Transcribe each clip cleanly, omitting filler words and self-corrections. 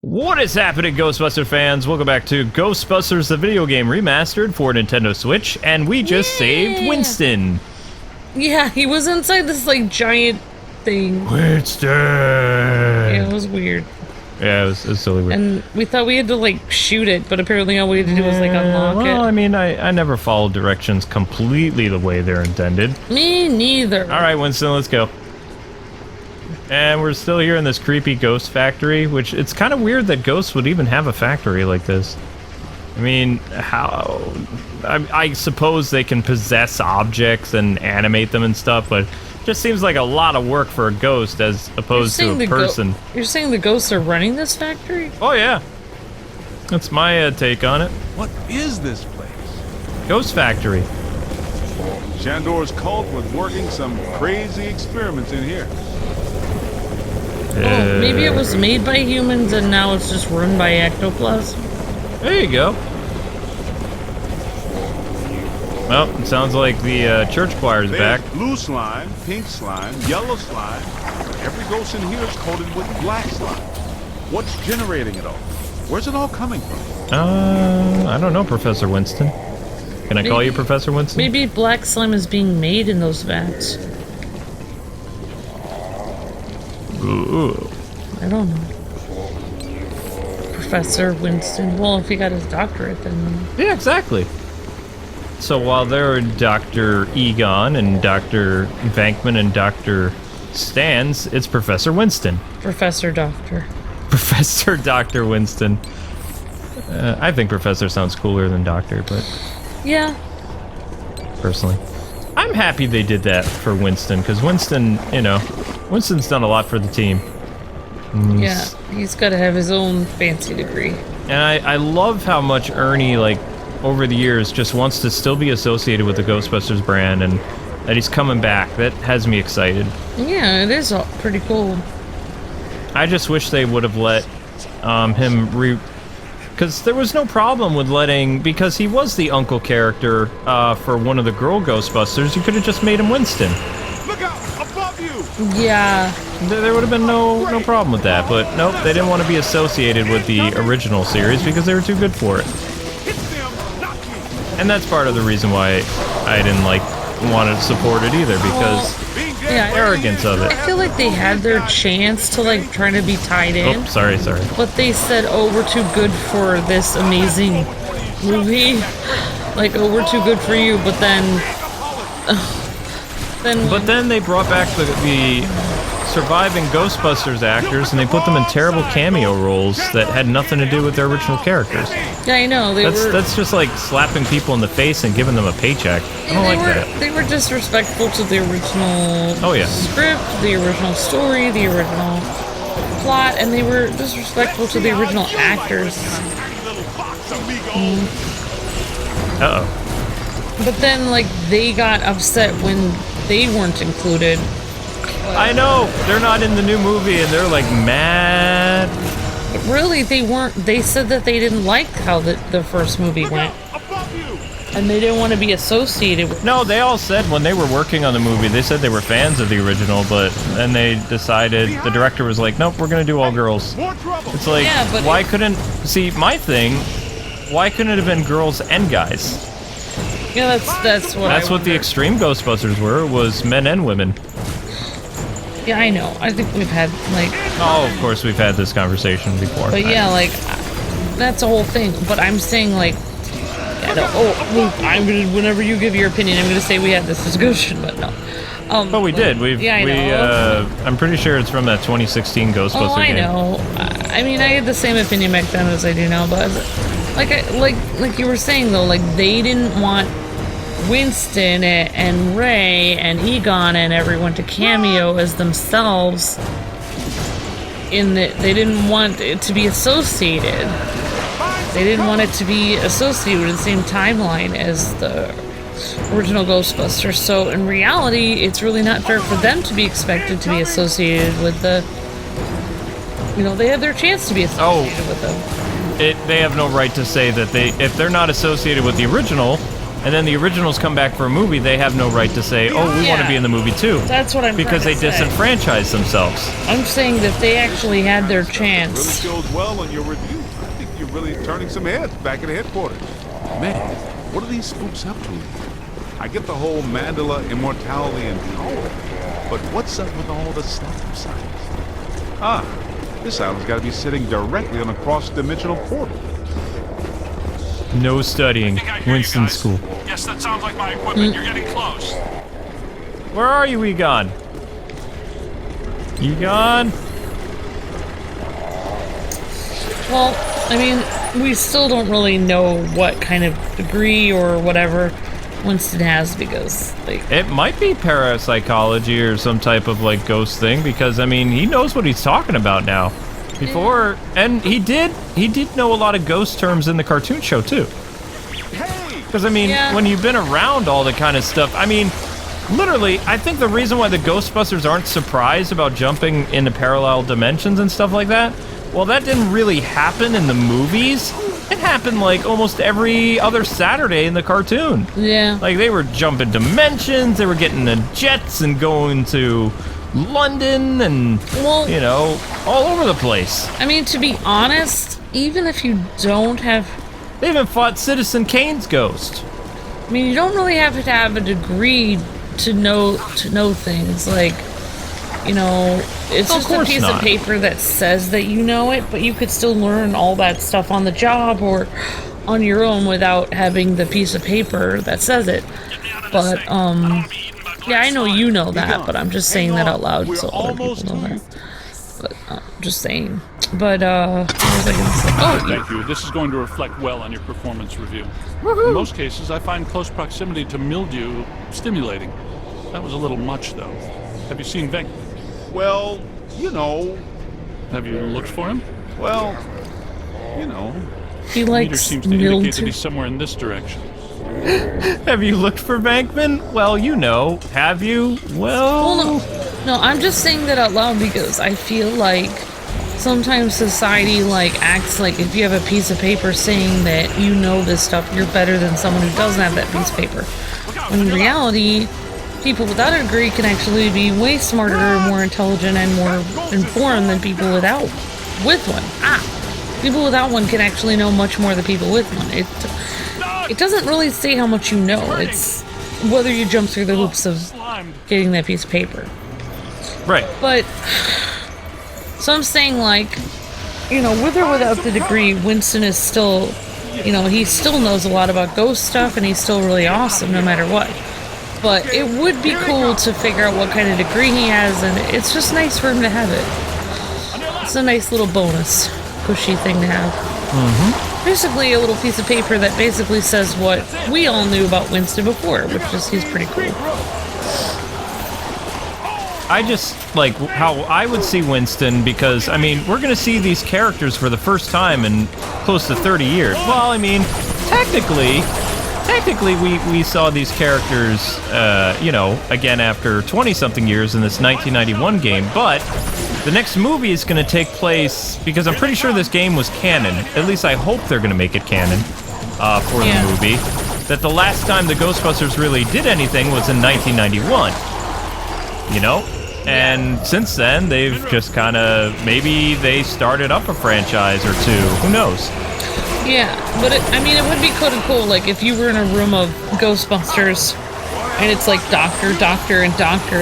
What is happening, Ghostbuster fans? Welcome back to Ghostbusters, the video game remastered for NintendoSwitch, and we just saved Winston. Yeah, he was inside this, like, giant thing. Winston! Yeah, it was weird. Yeah, it was silly weird. And we thought we had to, like, shoot it, but apparently all we had to do was, like, unlock it. Well, I mean, I never followed directions completely the way they're intended. Me neither. Alright, Winston, let's go. And we're still here in this creepy ghost factory, which it's kind of weird that ghosts would even have a factory like this. I mean, how... I suppose they can possess objects and animate them and stuff, but it just seems like a lot of work for a ghost as opposed to a person. You're saying the ghosts are running this factory? Oh, yeah. That's my take on it. What is this place? Ghost Factory. Shandor's cult was working some crazy experiments in here. Oh, maybe it was made by humans and now it's just run by ectoplasm. There you go. Well, it sounds like the church choir's back. Blue slime, pink slime, yellow slime. Every ghost in here is coated with black slime. What's generating it all? Where's it all coming from? I don't know, Professor Winston. Can I call you Professor Winston? Maybe black slime is being made in those vats. Ooh. I don't know. Professor Winston. Well, if he got his doctorate, then... Yeah, exactly. So while there are Dr. Egon and Dr. Vankman and Dr. Stans, it's Professor Winston. Professor Doctor. Professor Dr. Winston. I think Professor sounds cooler than Doctor, but... Yeah. Personally. I'm happy they did that for Winston, because Winston, you know, Winston's done a lot for the team. Yeah, he's got to have his own fancy degree. And I love how much Ernie, like, over the years, just wants to still be associated with the Ghostbusters brand, and that he's coming back. That has me excited. Yeah, it is pretty cool. I just wish they would have let him because there was no problem with letting, because he was the uncle character for one of the girl Ghostbusters. You could have just made him Winston. Look out! Above you! Yeah. There would have been no problem with that, but nope, they didn't want to be associated with the original series because they were too good for it. And that's part of the reason why I didn't want to support it either, because arrogance of it. I feel like they had their chance to try to be tied in. Oh, sorry. But they said, "Oh, we're too good for this amazing movie." "Oh, we're too good for you." But then they brought back the surviving Ghostbusters actors, and they put them in terrible cameo roles that had nothing to do with their original characters. Yeah, I know. That's just like slapping people in the face and giving them a paycheck. I don't like that. They were disrespectful to the original script, the original story, the original plot, and they were disrespectful to the original actors. Uh-oh. But then, they got upset when they weren't included. I know! They're not in the new movie, and they're, mad. But really, they weren't. They said that they didn't like how the first movie went. And they didn't want to be associated with... No, they all said when they were working on the movie, they said they were fans of the original, but then they decided, the director was like, nope, we're going to do all girls. It's like, yeah, but why couldn't... See, my thing, why couldn't it have been girls and guys? Yeah, that's what the Extreme Ghostbusters were, was men and women. Yeah, I know. I think we've had, Oh, of course we've had this conversation before. But yeah, that's the whole thing. But I'm saying, whenever you give your opinion, I'm gonna say we had this discussion, but no. But we did. I know. I'm pretty sure it's from that 2016 Ghostbusters game. I know. I mean, I had the same opinion back then as I do now, but like you were saying though, they didn't want Winston and Ray and Egon and everyone to cameo as themselves. They didn't want it to be associated. They didn't want it to be associated with the same timeline as the original Ghostbusters. So in reality, it's really not fair for them to be expected to be associated with the... they had their chance to be associated with them. They have no right to say that if they're not associated with the original, and then the originals come back for a movie, they have no right to say, oh, we want to be in the movie too. That's what I'm because they trying to say. disenfranchise themselves. I'm saying that they actually had their chance. Really shows well on your review. I think you're really turning some heads back at headquarters. Man, what are these spooks up to? I get the whole Mandela immortality and power, but what's up with all the stuff inside? Ah, this island's got to be sitting directly on a cross-dimensional portal. No studying. Winston School. Yes, that sounds like my equipment. You're getting close. Where are you, Egon? Egon? Well, I mean, we still don't really know what kind of degree or whatever Winston has because, like... It might be parapsychology or some type of, like, ghost thing because, I mean, he knows what he's talking about now. Before, and he did know a lot of ghost terms in the cartoon show, too. Because, I mean, when you've been around all the kind of stuff, I mean, literally, I think the reason why the Ghostbusters aren't surprised about jumping into parallel dimensions and stuff like that, well, that didn't really happen in the movies. It happened, like, almost every other Saturday in the cartoon. Yeah. Like, they were jumping dimensions, they were getting in jets and going to London and, well, you know, all over the place. I mean, to be honest, even if you don't have... They even fought Citizen Kane's ghost. I mean, you don't really have to have a degree to know things. Like, you know, it's just a piece of paper that says that you know it, but you could still learn all that stuff on the job or on your own without having the piece of paper that says it. But, yeah, I know you know that, but I'm just saying that out loud so other people know that. But, just saying. But, what was I gonna say? Oh, thank you. This is going to reflect well on your performance review. In most cases, I find close proximity to mildew stimulating. That was a little much, though. Have you seen Venk? Well, you know. Have you looked for him? Well, you know. He The meter likes seems to indicate that mildew. he's somewhere in this direction. Have you looked for Bankman? Well, you know. Have you? Well... No, I'm just saying that out loud because I feel like sometimes society, like, acts like if you have a piece of paper saying that you know this stuff, you're better than someone who doesn't have that piece of paper. When in reality, people without a degree can actually be way smarter, more intelligent, and more informed than people with one. People without one can actually know much more than people with one. It doesn't really say how much you know. It's whether you jump through the hoops of getting that piece of paper. Right. But, so I'm saying, like, you know, with or without the degree, Winston is still, you know, he still knows a lot about ghost stuff, and he's still really awesome no matter what. But it would be cool to figure out what kind of degree he has, and it's just nice for him to have it. It's a nice little bonus, cushy thing to have. Mm-hmm. Basically a little piece of paper that basically says what we all knew about Winston before, which is he's pretty cool. I just like how I would see Winston because, I mean, we're going to see these characters for the first time in close to 30 years. Well, I mean, technically we saw these characters, you know, again after 20-something years in this 1991 game, but the next movie is going to take place, because I'm pretty sure this game was canon, at least I hope they're going to make it canon for the movie, that the last time the Ghostbusters really did anything was in 1991, you know? And since then, they've just kind of, maybe they started up a franchise or two, who knows? Yeah, but I mean, it would be kind of cool, like, if you were in a room of Ghostbusters, and it's like Doctor, and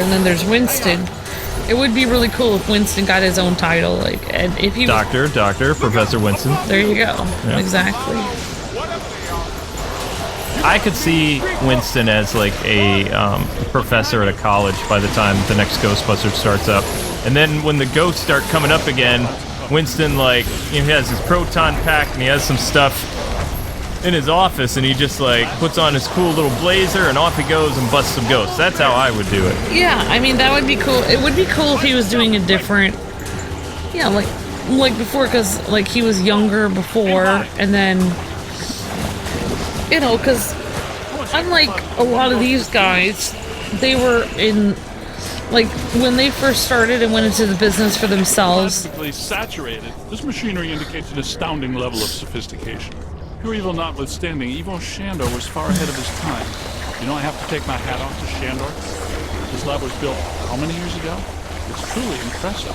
then there's Winston. It would be really cool if Winston got his own title, like, and if he... Doctor, Professor Winston. There you go. Yeah. Exactly. I could see Winston as, like, a professor at a college by the time the next Ghostbusters starts up. And then when the ghosts start coming up again, Winston, like, you know, he has his proton pack and he has some stuff in his office and he just, like, puts on his cool little blazer and off he goes and busts some ghosts. That's how I would do it. Yeah, I mean, that would be cool. It would be cool if he was doing a different... Yeah, like before, because, like, he was younger before, and then... You know, because unlike a lot of these guys, they were in... Like, when they first started and went into the business for themselves... Saturated. This machinery indicates an astounding level of sophistication. Pure evil notwithstanding, Ivo Shandor was far ahead of his time. You know, I have to take my hat off to Shandor. This lab was built how many years ago? It's truly impressive.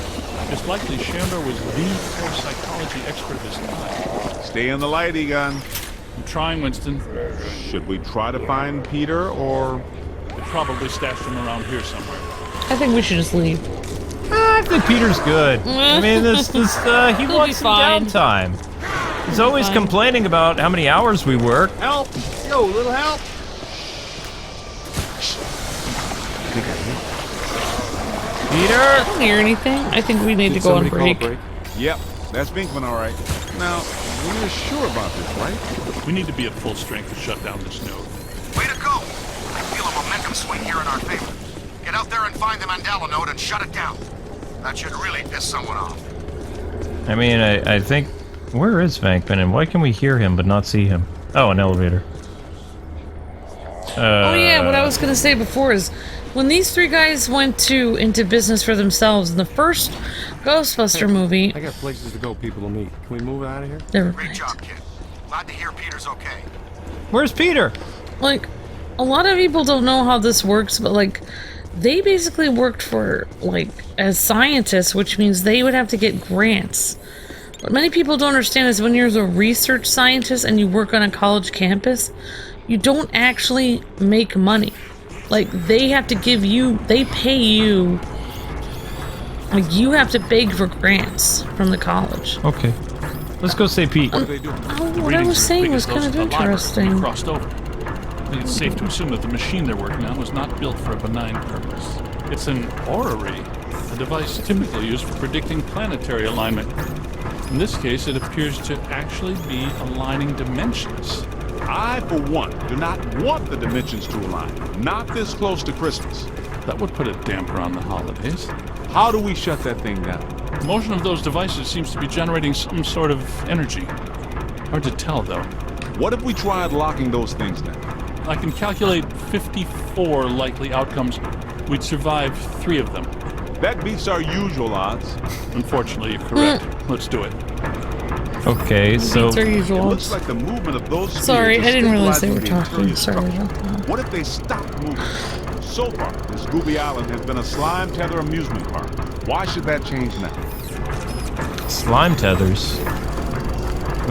It's likely Shandor was the core psychology expert of his time. Stay in the light, Egon. I'm trying, Winston. Should we try to find Peter, or... They probably stashed him around here somewhere. I think we should just leave. I think Peter's good. I mean, he He'll wants be some fine. downtime. He's always fine. complaining about how many hours we work. Help! Yo, little help! Peter! I don't hear anything. I think we need to go on break. Yep, that's Binkman, all right. Now, we're sure about this, right? We need to be at full strength to shut down this node. Way to go! I feel a momentum swing here in our favor. Get out there and find the Mandela node and shut it down. That should really piss someone off. I mean, I think... Where is Vankman, and why can we hear him but not see him? Oh, an elevator. Oh yeah, what I was gonna say before is, when these three guys went into business for themselves in the first Ghostbuster movie... I got places to go, people to meet. Can we move out of here? Never Great mind. job, kid. Glad to hear Peter's okay. Where's Peter? Like, a lot of people don't know how this works, but like, they basically worked for, like, as scientists, which means they would have to get grants. What many people don't understand is when you're a research scientist and you work on a college campus, you don't actually make money. Like, they have to give you, they pay you, like, you have to beg for grants from the college. Okay. Let's go say Pete. Oh, what I was saying was kind of interesting. Crossed over. I think it's safe to assume that the machine they're working on was not built for a benign purpose. It's an orrery, a device typically used for predicting planetary alignment. In this case, it appears to actually be aligning dimensions. I, for one, do not want the dimensions to align. Not this close to Christmas. That would put a damper on the holidays. How do we shut that thing down? The motion of those devices seems to be generating some sort of energy. Hard to tell, though. What if we tried locking those things down? I can calculate 54 likely outcomes. We'd survive 3 of them. That beats our usual odds. Unfortunately, you're correct. Let's do it. Okay, so... Beats our It usual. looks like the movement of those spheres Sorry, is I didn't realize they were stabilizing the talking. interior Sorry structure. about that. What if they stop moving? So far, this Gooby Island has been a slime tether amusement park. Why should that change now? Slime tethers.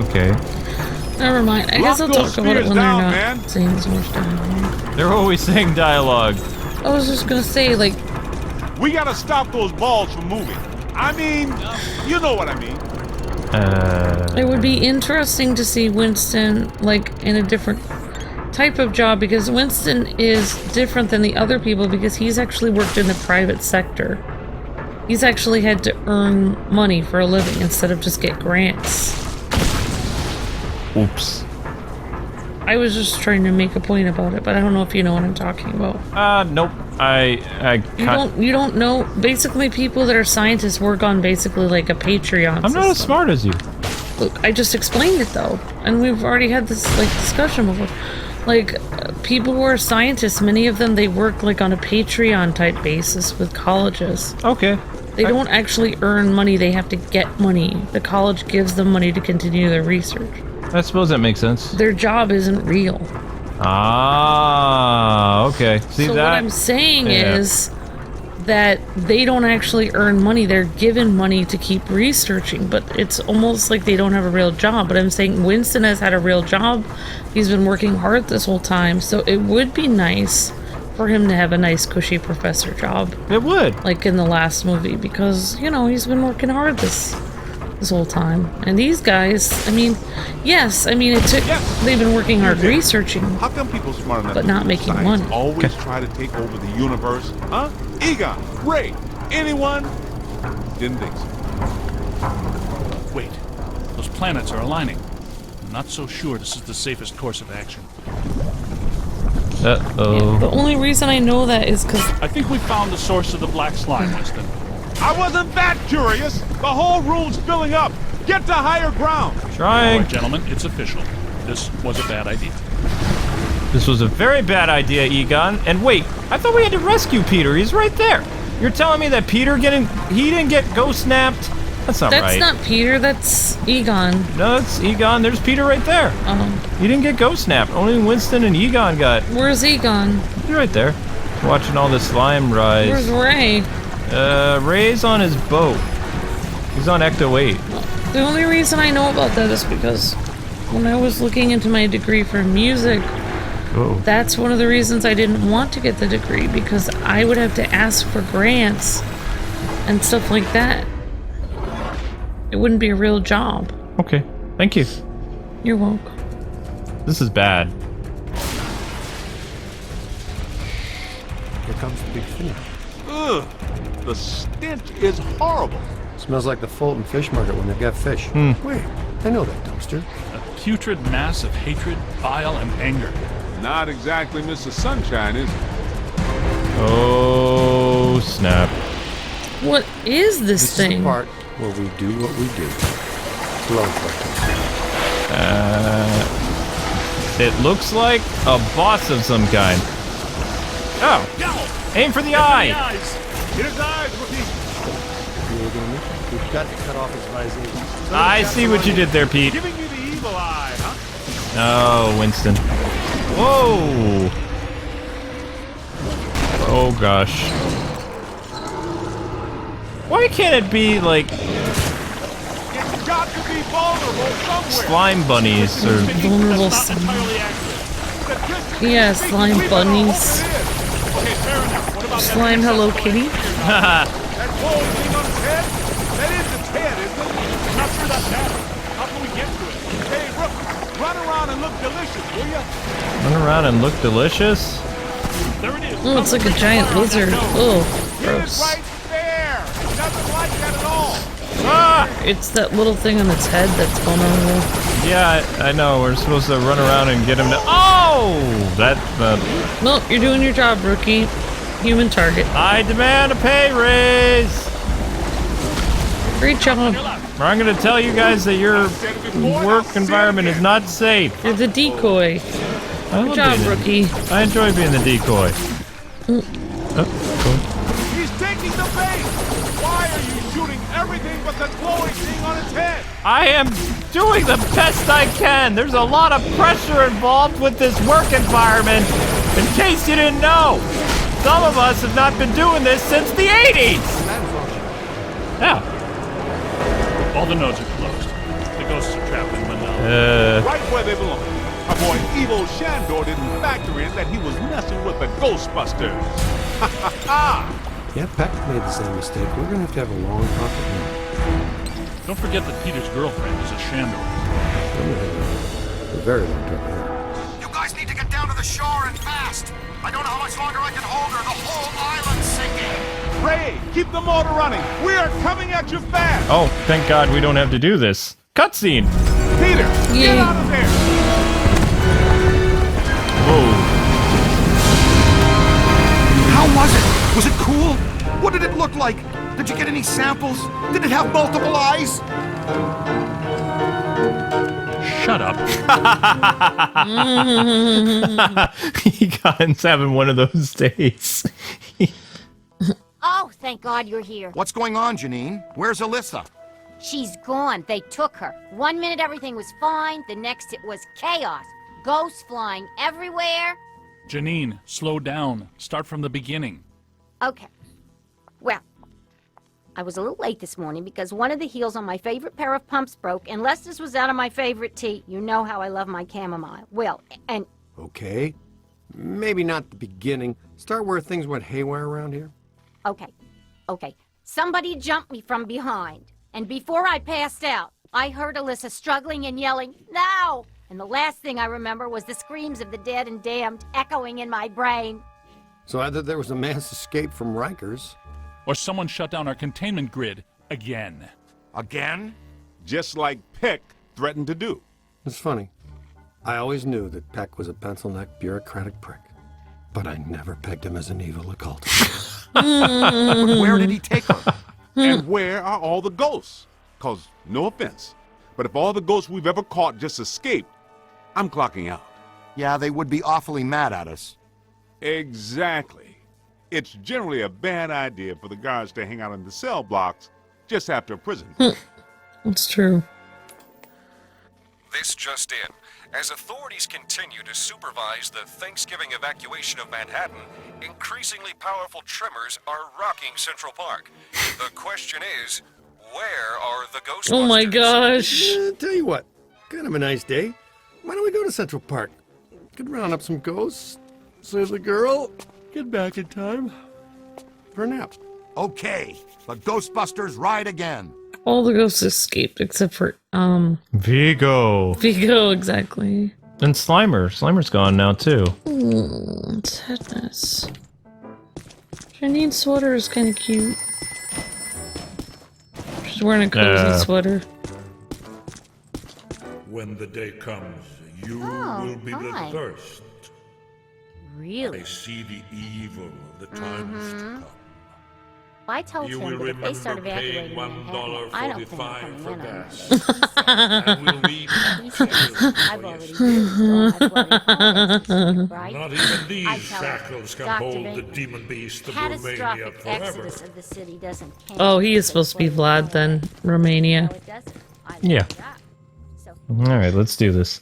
Okay. Never mind. I guess I'll Lock those talk about it spears when down, they're man. not saying as much dialogue. They're always saying dialogue. I was just gonna say, like, We gotta stop those balls from moving. I mean, you know what I mean. it would be interesting to see Winston, like, in a different type of job, because Winston is different than the other people because he's actually worked in the private sector. He's actually had to earn money for a living instead of just get grants. Oops. I was just trying to make a point about it, but I don't know if you know what I'm talking about. Nope. You don't know. Basically, people that are scientists work on basically like a Patreon I'm not as system. smart as you. Look, I just explained it though, and we've already had this like discussion before. Like, people who are scientists, many of them, they work like on a Patreon type basis with colleges. Okay. They don't actually earn money, they have to get money. The college gives them money to continue their research. I suppose that makes sense. Their job isn't real. Ah, okay. See So that? what I'm saying Yeah. is that they don't actually earn money. They're given money to keep researching, but it's almost like they don't have a real job. But I'm saying Winston has had a real job. He's been working hard this whole time, so it would be nice for him to have a nice cushy professor job, It would. like in the last movie, because, you know, he's been working hard this whole time. And these guys, I mean, yes, I mean, they've been working hard researching. How come people smart enough But to not do making science money? always try to take over the universe? Huh? Egon, Ray, anyone? Didn't think so. Wait, those planets are aligning. I'm not so sure this is the safest course of action. Uh-oh. The only reason I know that is because I think we found the source of the black slime, Winston. I wasn't that curious. The whole room's filling up. Get to higher ground. All Trying. right, gentlemen, it's official. This was a bad idea. This was a very bad idea, Egon. And wait, I thought we had to rescue Peter. He's right there. You're telling me that he didn't get ghost snapped That's not That's right. not Peter, that's Egon. No, it's Egon. There's Peter right there. You didn't get ghost snapped. Only Winston and Egon got. Where's Egon? He's right there. Watching all the slime rise. Where's Ray? Ray's on his boat. He's on Ecto 8. The only reason I know about that is because when I was looking into my degree for music, that's one of the reasons I didn't want to get the degree, because I would have to ask for grants and stuff like that. It wouldn't be a real job. Okay. Thank you. You're welcome. This is bad. Here comes the big finish. Ugh, the stench is horrible. Smells like the Fulton Fish Market when they've got fish. Wait, I know that dumpster. A putrid mass of hatred, bile, and anger. Not exactly Mr. Sunshine, is it? Oh, snap. What is this This is thing? the part where we do what we do. Blow question. It looks like a boss of some kind. Oh, aim for the eye. Hit his eyes, rookie. We've got to cut off his visor. I see what you did there, Pete. Giving you the evil eye, huh? Oh, Winston. Whoa. Oh, gosh. Why can't it be, like, It's got to be vulnerable somewhere. slime bunnies or... Vulnerable Not slime. entirely accurate. Yeah, slime bunnies. Okay, fair enough. What about Slime Hello Kitty. That whole thing on his head? That is its head, isn't it? Not sure that matters. How can we get to it? Hey, Rook, run around and look delicious, will ya? Run around and look delicious? There it is. Oh, it's like a giant lizard. Oh, Get it gross. right there. It doesn't like that at all. Ah! It's that little thing on its head that's vulnerable. Yeah, I know. We're supposed to run around and get him to... Oh! No, you're doing your job, rookie. Human target. I demand a pay raise! Great job. Or I'm going to tell you guys that your work environment is not safe. You're the decoy. I love Good job, being rookie. I enjoy being the decoy. Oh, cool. He's taking the bait. Why are you shooting everything but the glowing thing on its head? I am doing the best I can. There's a lot of pressure involved with this work environment. In case you didn't know, some of us have not been doing this since the 80s. Yeah. All the nodes are closed. The ghosts are trapped in Manila. Right where they belong. Our boy Evo Shandor didn't factor in that he was messing with the Ghostbusters. Ha ha ha! Yeah, Peck made the same mistake. We're going to have a long talk with him. Don't forget that Peter's girlfriend is a Shandor. I'm going to have a very long talk with him. You guys need to get down to the shore and fast. I don't know how much longer I can hold her. The whole island's sinking. Ray, keep the motor running. We are coming at you fast. Oh, thank God we don't have to do this. Cutscene. Peter, Yeah. get out of there. Whoa. How was it? Was it cool? What did it look like? Did you get any samples? Did it have multiple eyes? Shut up. Egon's having one of those days. Oh, thank God you're here. What's going on, Janine? Where's Alyssa? She's gone. They took her. 1 minute everything was fine, the next it was chaos. Ghosts flying everywhere. Janine, slow down. Start from the beginning. Okay. Well, I was a little late this morning because one of the heels on my favorite pair of pumps broke, and Lester's was out of my favorite tea. You know how I love my chamomile. Well, and Okay. Maybe not the beginning. Start where things went haywire around here. okay. Somebody jumped me from behind. And before I passed out, I heard Alyssa struggling and yelling, "No!" And the last thing I remember was the screams of the dead and damned echoing in my brain. So either there was a mass escape from Rikers. Or someone shut down our containment grid again. Again? Just like Peck threatened to do. It's funny. I always knew that Peck was a pencil-necked bureaucratic prick. But I never pegged him as an evil occultist. But where did he take her? And where are all the ghosts? Cause, no offense, but if all the ghosts we've ever caught just escaped, I'm clocking out. Yeah, they would be awfully mad at us. Exactly. It's generally a bad idea for the guards to hang out in the cell blocks just after prison. It's true. This just in. As authorities continue to supervise the Thanksgiving evacuation of Manhattan, increasingly powerful tremors are rocking Central Park. The question is, where are the Ghostbusters? Oh my gosh. Tell you what, kind of a nice day. Why don't we go to Central Park? Could round up some ghosts, save the girl, get back in time for a nap. Okay, the Ghostbusters ride again. All the ghosts escaped except for, Vigo. Vigo, exactly. And Slimer. Slimer's gone now, too. Sadness. Janine's sweater is kind of cute. She's wearing a cozy sweater. When the day comes, you will be the first. Really? I see the evil of the times to come. I told You him will that if they start remember paying evacuating Manhattan, I don't think I'm $1.45 coming for in on gas. it. And we'll leave He said, I've already used all my bloody pockets, right? Not even these I tell him, shackles can Dr. hold the Bateman, demon beast of Romania catastrophic forever. exodus of the city doesn't count. Oh, he is supposed to be Vlad then. Romania. No, it doesn't. I Yeah. looked it up. So Alright, let's do this.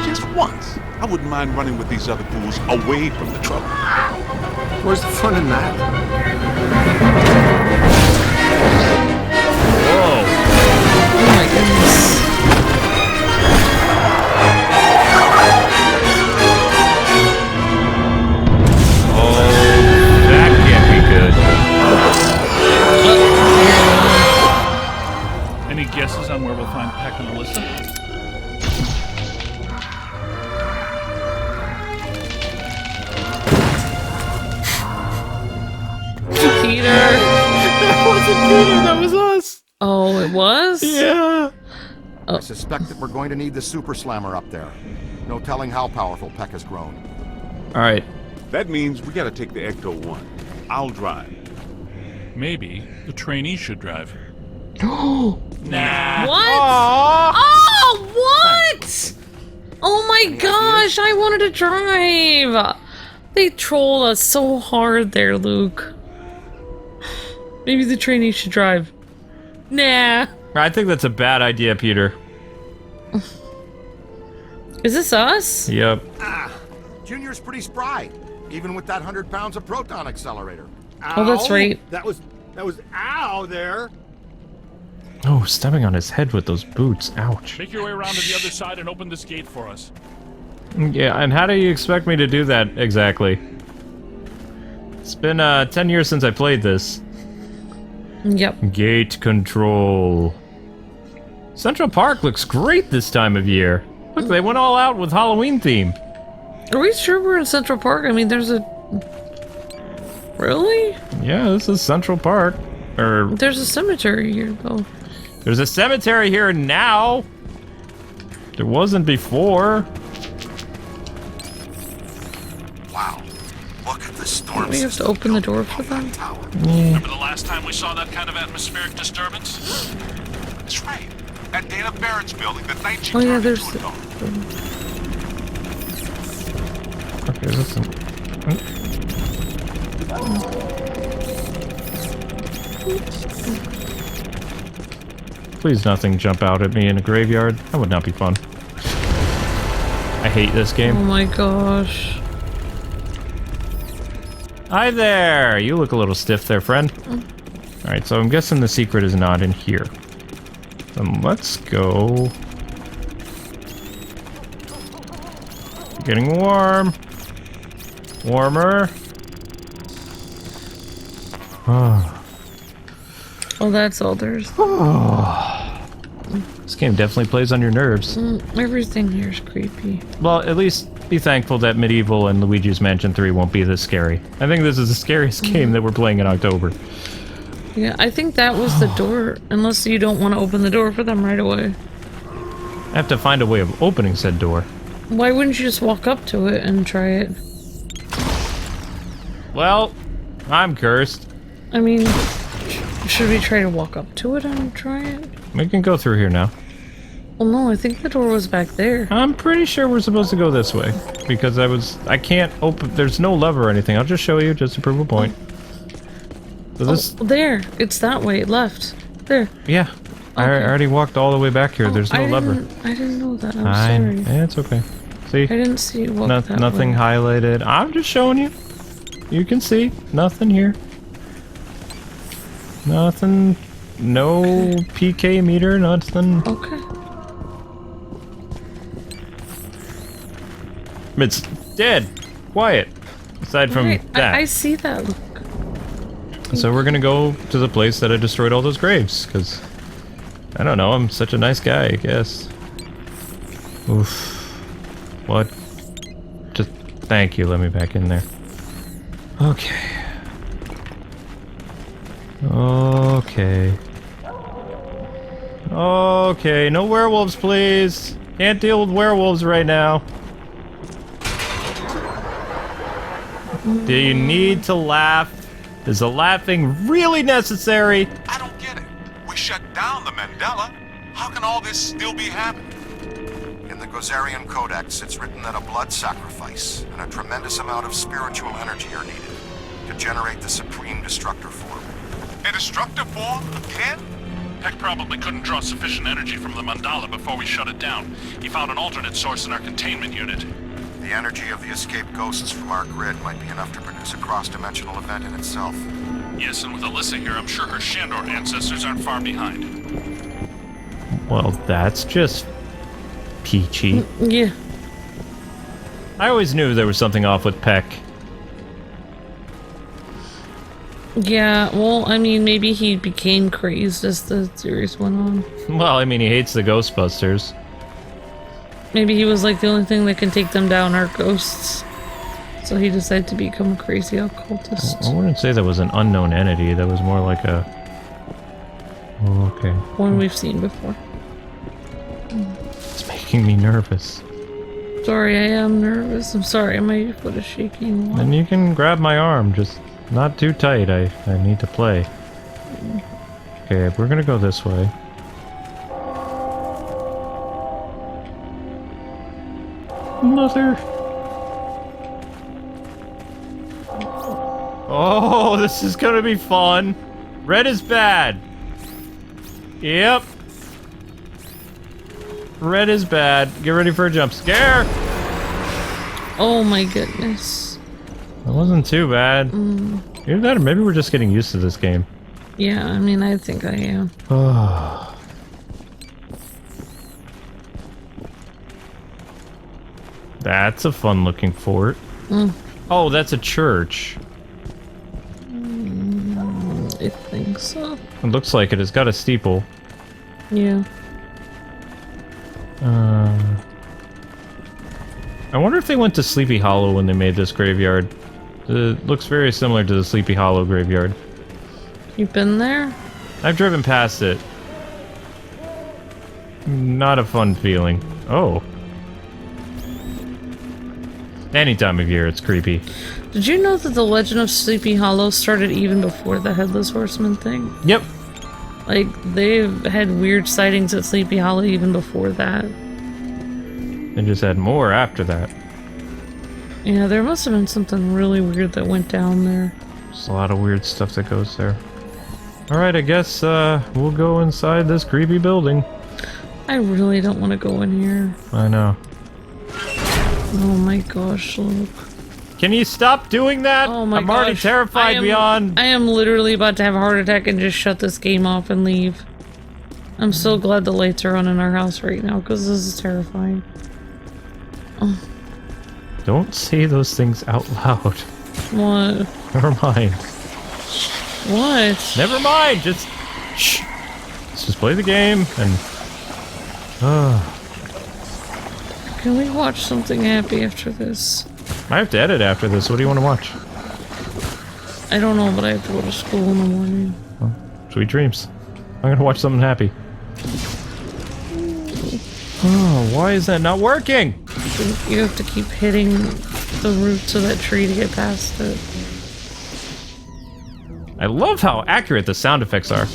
Just once. I wouldn't mind running with these other fools away from the trouble. Where's the fun in that? Whoa! Oh my goodness. Oh, that can't be good. Any guesses on where we'll find Peck and Alyssa? Peter. That wasn't Peter, that was us! Oh, it was? Yeah! I suspect that we're going to need the Super Slammer up there. No telling how powerful Peck has grown. Alright. That means we gotta take the Ecto-1. I'll drive. Maybe the trainee should drive. What? Aww. Oh, what? Oh my gosh, I wanted to drive. They trolled us so hard there, Luke. Maybe the trainee should drive. Nah. I think that's a bad idea, Peter. Is this us? Yep. Junior's pretty spry, even with that 100 pounds of proton accelerator. Oh, that's right. That was ow there. Oh, stepping on his head with those boots. Ouch. Make your way around to the other side and open this gate for us. Yeah, and how do you expect me to do that exactly? It's been 10 years since I played this. Yep. Gate control. Central Park looks great this time of year. Look, they went all out with Halloween theme. Are we sure we're in Central Park? I mean, there's a... Really? Yeah, this is Central Park. Or There's a cemetery here, though. there's a cemetery here now. There wasn't before. Wow. Look at the storm. We have to open the door for them? Remember the last time we saw that kind of atmospheric disturbance? That's right. At Dana Barrett's building the night she Oh, yeah, turned there's into a dog. Okay, listen. Please nothing jump out at me in a graveyard. That would not be fun. I hate this Oh game. my gosh. Hi there! You look a little stiff there, friend. Alright, so I'm guessing the secret is not in here. Then let's go. Getting warm. Warmer. Oh, that's all there's. This game definitely plays on your nerves. Everything here is creepy. Well, at least be thankful that Medieval and Luigi's Mansion 3 won't be this scary. I think this is the scariest game that we're playing in October. Yeah, I think that was the door, unless you don't want to open the door for them right away. I have to find a way of opening said door. Why wouldn't you just walk up to it and try it? Well, I'm cursed. I mean, should we try to walk up to it and try it? We can go through here now. Well, no, I think the door was back there. I'm pretty sure we're supposed to go this way. Because I can't open, there's no lever or anything. I'll just show you just to prove a point. So this... Oh, there. It's that way. Left. There. Yeah. I already walked all the way back here. There's no lever. I didn't know that. I'm sorry. Yeah, it's okay. See? I didn't see you walk that nothing way. highlighted. I'm just showing you. You can see. Nothing here. Nothing. No PK meter. Nothing. Okay. It's dead. Quiet. Aside from that. I see that. Look. So we're gonna go to the place that I destroyed all those graves, because I don't know, I'm such a nice guy, I guess. Oof. What? Just thank you, let me back in there. Okay. Okay. Okay, no werewolves, please. Can't deal with werewolves right now. Do you need to laugh? Is the laughing really necessary? I don't get it. We shut down the Mandela. How can all this still be happening? In the Gozerian Codex, it's written that a blood sacrifice and a tremendous amount of spiritual energy are needed to generate the Supreme Destructor form. A destructive form? Again? Peck probably couldn't draw sufficient energy from the mandala before we shut it down. He found an alternate source in our containment unit. The energy of the escaped ghosts from our grid might be enough to produce a cross-dimensional event in itself. Yes, and with Alyssa here, I'm sure her Shandor ancestors aren't far behind. Well, that's just peachy. Yeah. I always knew there was something off with Peck. Yeah, well, I mean, maybe he became crazed as the series went on. Well, I mean, he hates the Ghostbusters. Maybe he was like, the only thing that can take them down are ghosts. So he decided to become a crazy occultist. I wouldn't say that was an unknown entity. That was more like a... Oh, okay. One we've seen before. It's making me nervous. Sorry, I am nervous. I'm sorry, my foot is shaking. And you can grab my arm, just not too tight. I need to play. Okay, we're gonna go this way. Mother. Oh, this is gonna be fun. Red is bad. Yep. Red is bad. Get ready for a jump scare. Oh my goodness. That wasn't too bad. Either that or maybe we're just getting used to this game. Yeah, I mean, I think I am. That's a fun looking fort. Oh, that's a church. I think so. It looks like it. It's got a steeple. Yeah. I wonder if they went to Sleepy Hollow when they made this graveyard. It looks very similar to the Sleepy Hollow graveyard. You've been there? I've driven past it. Not a fun feeling. Oh. Any time of year, it's creepy. Did you know that the Legend of Sleepy Hollow started even before the Headless Horseman thing? Yep. Like, they've had weird sightings at Sleepy Hollow even before that. They just had more after that. Yeah, there must have been something really weird that went down there. There's a lot of weird stuff that goes there. Alright, I guess we'll go inside this creepy building. I really don't want to go in here. I know. Oh my gosh, look. Can you stop doing that? Oh my I'm already gosh. terrified beyond... I am literally about to have a heart attack and just shut this game off and leave. I'm so glad the lights are on in our house right now, because this is terrifying. Oh. Don't say those things out loud. What? Never mind. What? Never mind, just... Shh. Let's just play the game, and... Can we watch something happy after this? I have to edit after this. What do you want to watch? I don't know, but I have to go to school in the morning. Well, sweet dreams. I'm gonna watch something happy. Oh, why is that not working? You have to keep hitting the roots of that tree to get past it. I love how accurate the sound effects are.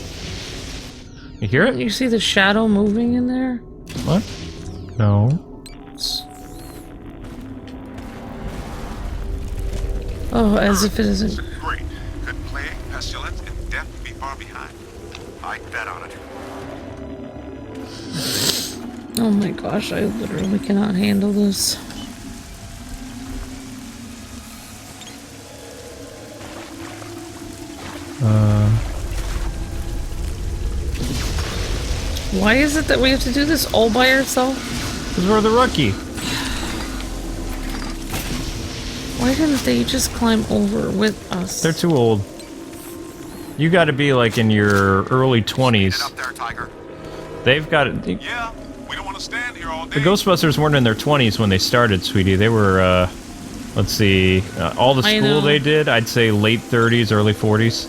You hear it? You see the shadow moving in there? What? No. Oh, as if it isn't. Great. Could plague, pestilence, my gosh, I literally cannot handle this. Why is it that we have to do this all by ourselves? Because we're the rookie. Why didn't they just climb over with us? They're too old. You got to be like in your early 20s. Get up there, Tiger. They've got it. Yeah, we don't want to stand here all day. The Ghostbusters weren't in their 20s when they started, sweetie. They were, let's see, all the school they did, I'd say late 30s, early 40s.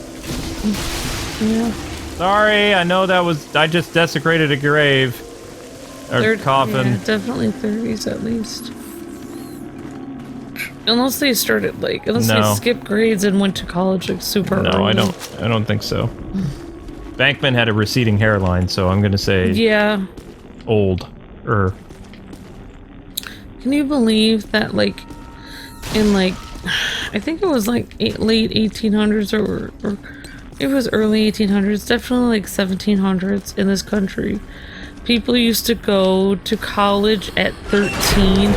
Yeah. Sorry, I know that was, I just desecrated a grave. Or coffin. Yeah, definitely 30s at least. Unless they started like, unless they skipped grades and went to college like super early. No, I don't think so. Bankman had a receding hairline, so I'm gonna say old. Can you believe that like in like I think it was like late 1800s or it was early 1800s, definitely like 1700s in this country. People used to go to college at 13.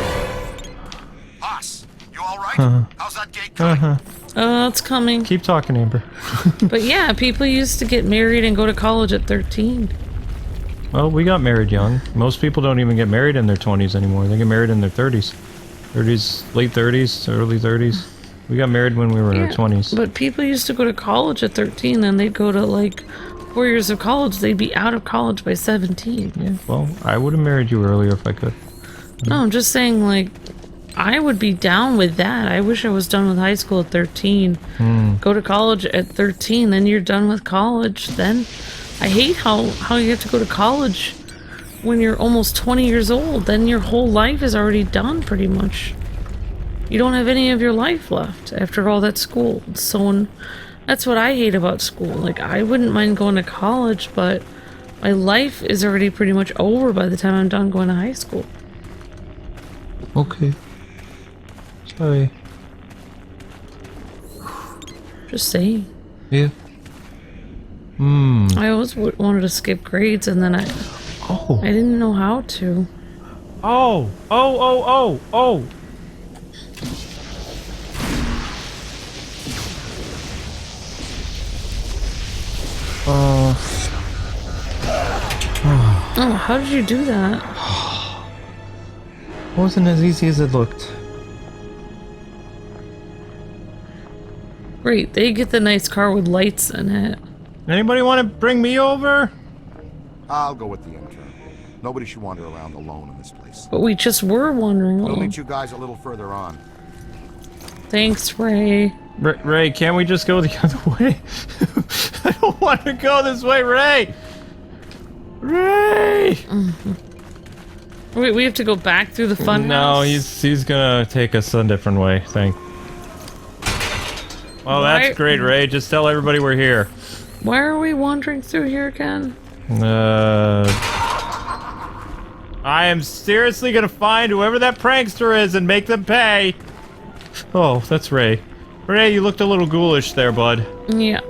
Boss, you all right? How's that gate coming? It's coming. Keep talking, Amber. But yeah, people used to get married and go to college at 13. Well, we got married young. Most people don't even get married in their 20s anymore. They get married in their 30s. 30s, late 30s, early 30s. We got married when we were in our 20s. But people used to go to college at 13, then they'd go to like 4 years of college. They'd be out of college by 17. Yeah, well, I would have married you earlier if I could. No, I'm just saying, like, I would be down with that. I wish I was done with high school at 13. Go to college at 13, then you're done with college. Then I hate how you have to go to college when you're almost 20 years old. Then your whole life is already done, pretty much. You don't have any of your life left after all that school. So that's what I hate about school. Like, I wouldn't mind going to college, but my life is already pretty much over by the time I'm done going to high school. Okay. Sorry. Just saying. Yeah. I always wanted to skip grades, and then I didn't know how to. Oh. Oh, how did you do that? Wasn't as easy as it looked. Great, they get the nice car with lights in it. Anybody want to bring me over? I'll go with the intern. Nobody should wander around alone in this place. But we just were wandering We'll along. meet you guys a little further on. Thanks, Ray. Ray, can't we just go the other way? I don't want to go this way, Ray! Ray! Wait, we have to go back through the fun No, house? he's gonna take us a different way, Well, that's great, Ray. Just tell everybody we're here. Why are we wandering through here again? I am seriously gonna find whoever that prankster is and make them pay. Oh, that's Ray. Ray, you looked a little ghoulish there, bud. Yeah.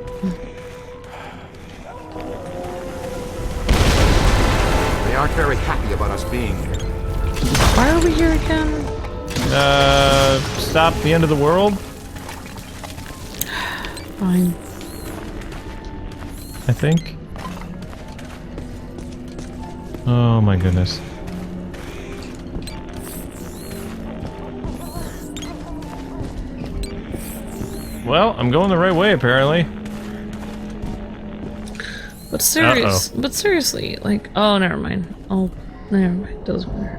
They aren't very happy about us being here. Why are we here again? Stop the end of the world? Fine. I think. Oh my goodness. Well, I'm going the right way apparently. But seriously, like, oh, never mind. Oh, never mind. Doesn't matter.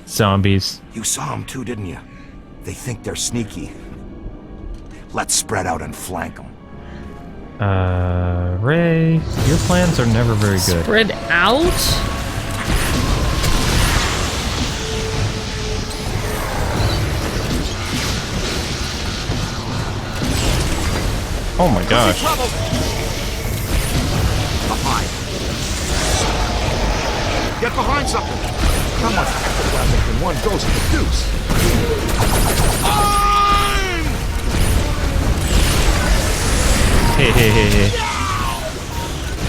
Zombies. You saw them too, didn't you? They think they're sneaky. Let's spread out and flank them. Ray, your plans are never very good. Spread out? Oh my gosh. Behind. Get behind something. How much extra weapon can one ghost produce? Hey, hey, hey, hey.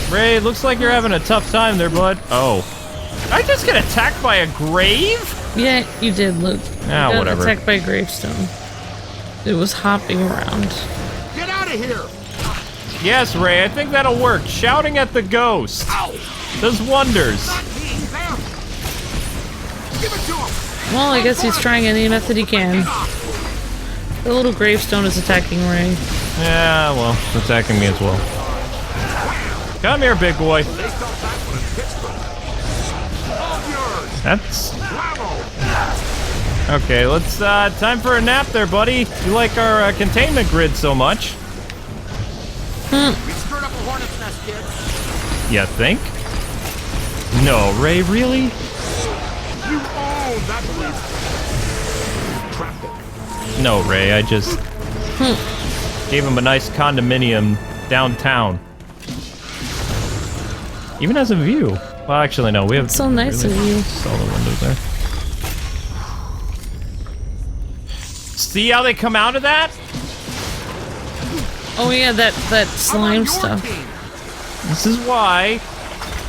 Ray, looks like you're having a tough time there, bud. Oh. I just get attacked by a grave? Yeah, you did, Luke. Ah, You got whatever. attacked by a gravestone. It was hopping around. Get out of here! Yes, Ray, I think that'll work. Shouting at the ghost does wonders. Give it to him! Well, I guess he's trying any method he can. The little gravestone is attacking Ray. Yeah, well, it's attacking me as well. Come here, big boy. That's... Okay, let's, time for a nap there, buddy. You like our containment grid so much. We stirred up a hornet's nest, kid. You think? No, Ray, really? You own that place. Trapped it. No, Ray, I just gave him a nice condominium downtown. Even has a view. Well, actually, no, we have... So nice of you. All the windows there. See how they come out of that? Oh yeah, that slime stuff. This is why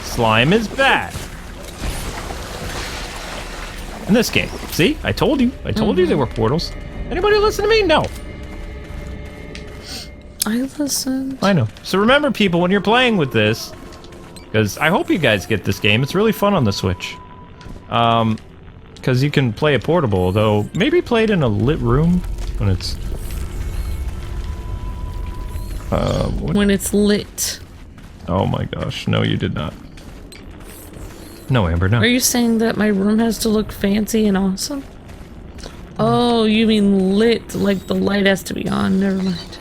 slime is bad. In this game. See? I told you. I told you they were portals. Anybody listen to me? No. I listened. I know. So remember, people, when you're playing with this, because I hope you guys get this game. It's really fun on the Switch. Because you can play it portable, though maybe play it in a lit room when it's... When it's lit. Oh my gosh, no you did not. No, Amber, no. Are you saying that my room has to look fancy and awesome? Oh, you mean lit, like the light has to be on, never mind.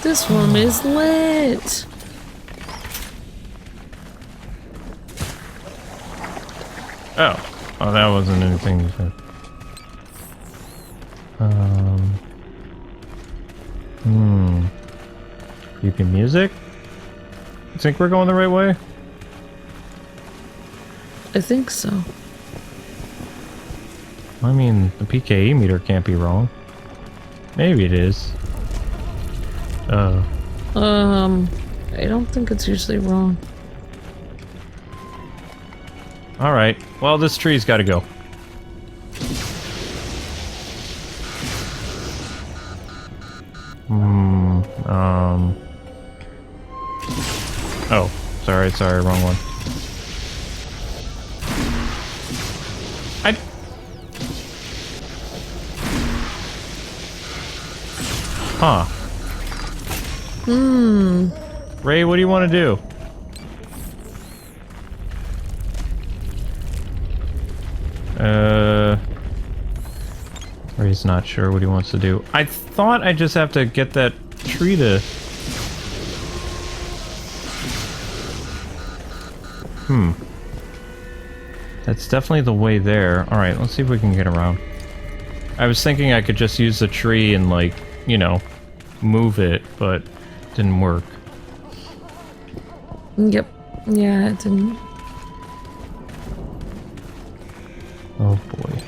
This room is lit. Oh, that wasn't anything you said. You can music? You think we're going the right way? I think so. I mean, the PKE meter can't be wrong. Maybe it is. I don't think it's usually wrong. Alright, well, this tree's gotta go. Oh, sorry, wrong one. Huh. Ray, what do you want to do? Ray's not sure what he wants to do. I thought I just have to get that tree to... That's definitely the way there. Alright, let's see if we can get around. I was thinking I could just use the tree and, like, you know, move it, but it didn't work. Yep. Yeah, it didn't. Oh boy.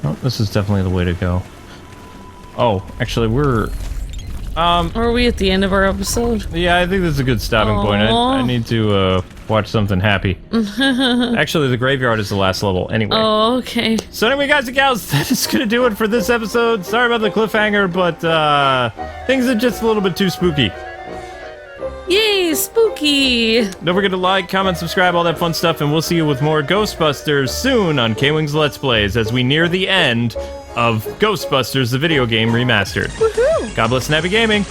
Oh, this is definitely the way to go. Oh, actually, we're... Are we at the end of our episode? Yeah, I think this is a good stopping point. I need to, watch something happy. Actually, the graveyard is the last level, anyway. Oh, okay. So anyway, guys and gals, that is gonna do it for this episode. Sorry about the cliffhanger, but, things are just a little bit too spooky. Yay, spooky! Don't forget to like, comment, subscribe, all that fun stuff, and we'll see you with more Ghostbusters soon on KwingsLetsPlays as we near the end of Ghostbusters, the video game remastered. Woohoo! God bless and happy gaming!